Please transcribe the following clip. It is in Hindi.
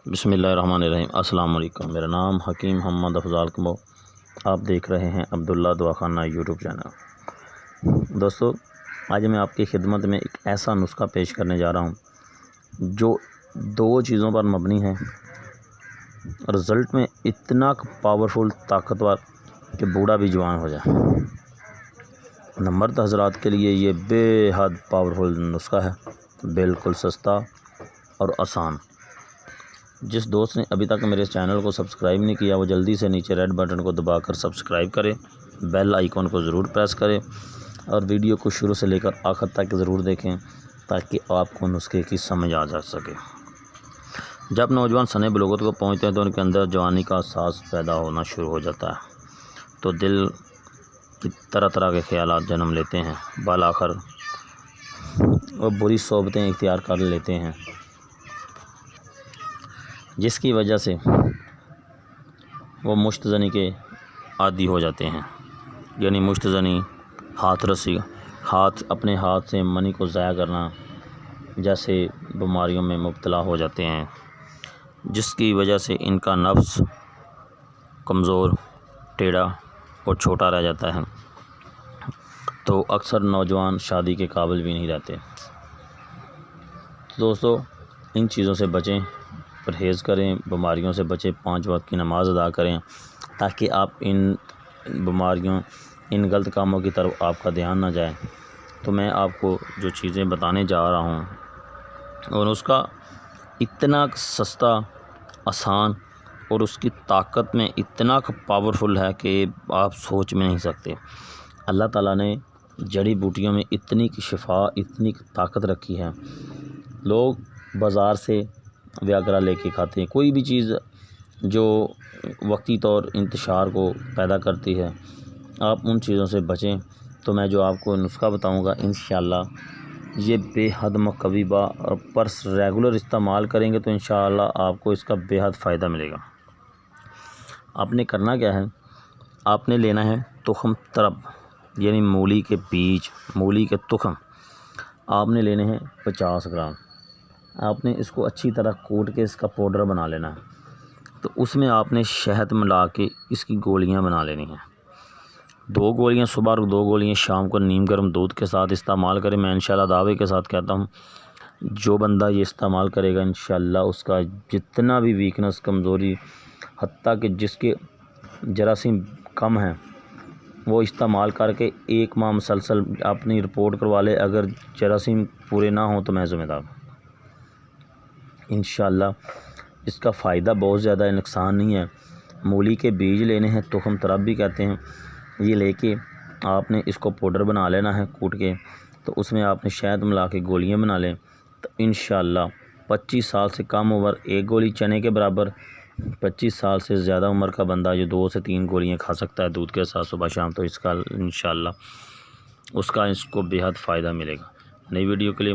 बिस्मिल्लाहिर्रहमानिर्रहीम। अस्सलाम वालेकुम। मेरा नाम हकीम मोहम्मद अफजाल कमो। आप देख रहे हैं अब्दुल्ला दवाखाना यूट्यूब चैनल। दोस्तों, आज मैं आपकी खिदमत में एक ऐसा नुस्खा पेश करने जा रहा हूं जो दो चीज़ों पर मबनी है। रिज़ल्ट में इतना पावरफुल, ताकतवर कि बूढ़ा भी जवान हो जाए। नंबर हज़रात के लिए ये बेहद पावरफुल नुस्खा है, बिल्कुल सस्ता और आसान। जिस दोस्त ने अभी तक मेरे चैनल को सब्सक्राइब नहीं किया, वो जल्दी से नीचे रेड बटन को दबाकर सब्सक्राइब करें, बेल आइकॉन को ज़रूर प्रेस करें और वीडियो को शुरू से लेकर आखिर तक ज़रूर देखें ताकि आपको नुस्खे की समझ आ जा सके। जब नौजवान सने बलूगत को पहुँचते हैं तो उनके अंदर जवानी का एहसास पैदा होना शुरू हो जाता है, तो दिल की तरह तरह के ख्यालात जन्म लेते हैं। बाल आखिर वो बुरी सोबतें इख्तियार कर लेते हैं, जिसकी वजह से वो मुश्तज़नी के आदी हो जाते हैं। यानी मुश्तज़नी, हाथ रसी, अपने हाथ से मनी को ज़ाया करना जैसे बीमारियों में मुब्तला हो जाते हैं, जिसकी वजह से इनका नफ्स कमज़ोर, टेढ़ा और छोटा रह जाता है। तो अक्सर नौजवान शादी के काबिल भी नहीं रहते। तो दोस्तों, इन चीज़ों से बचें, परहेज़ करें, बीमारियों से बचें, 5 वक्त की नमाज़ अदा करें ताकि आप इन बीमारियों, इन गलत कामों की तरफ आपका ध्यान ना जाए। तो मैं आपको जो चीज़ें बताने जा रहा हूँ और उसका इतना सस्ता, आसान और उसकी ताकत में इतना पावरफुल है कि आप सोच में नहीं सकते। अल्लाह ताला ने जड़ी बूटियों में इतनी शिफा, इतनी ताकत रखी है। लोग बाज़ार से व्यागरा लेके खाते हैं, कोई भी चीज़ जो वक्ती तौर इंतशार को पैदा करती है, आप उन चीज़ों से बचें। तो मैं जो आपको नुस्खा बताऊंगा, इंशाअल्लाह ये बेहद मकवीबा और पर रेगुलर इस्तेमाल करेंगे तो इंशाअल्लाह आपको इसका बेहद फ़ायदा मिलेगा। आपने करना क्या है, आपने लेना है तुखम तरब, यानी मूली के बीज, मूली के तुखम आपने लेने हैं 50 ग्राम। आपने इसको अच्छी तरह कूट के इसका पाउडर बना लेना है। तो उसमें आपने शहद मिला के इसकी गोलियां बना लेनी हैं। 2 गोलियां सुबह और 2 गोलियां शाम को नीम गर्म दूध के साथ इस्तेमाल करें। मैं इंशाल्लाह दावे के साथ कहता हूं, जो बंदा ये इस्तेमाल करेगा इंशाल्लाह उसका जितना भी वीकनेस, कमज़ोरी, हत्ता कि जिसके जरासीम कम हैं, वो इस्तेमाल करके 1 माह मुसलसल अपनी रिपोर्ट करवा ले। अगर जरासीम पूरे ना हो तो मैं ज़िम्मेदार। इंशाअल्लाह इसका फ़ायदा बहुत ज़्यादा है, नुकसान नहीं है। मूली के बीज लेने हैं, तुखम तरब भी कहते हैं। ये लेके आपने इसको पाउडर बना लेना है कूट के। तो उसमें आपने शहद मिला के गोलियां बना लें। तो इंशाअल्लाह 25 साल से कम उम्र 1 गोली चने के बराबर, 25 साल से ज़्यादा उम्र का बंदा जो 2 से 3 गोलियाँ खा सकता है दूध के साथ सुबह शाम, तो इसका इंशाअल्लाह उसका इसको बेहद फ़ायदा मिलेगा। नई वीडियो के लिए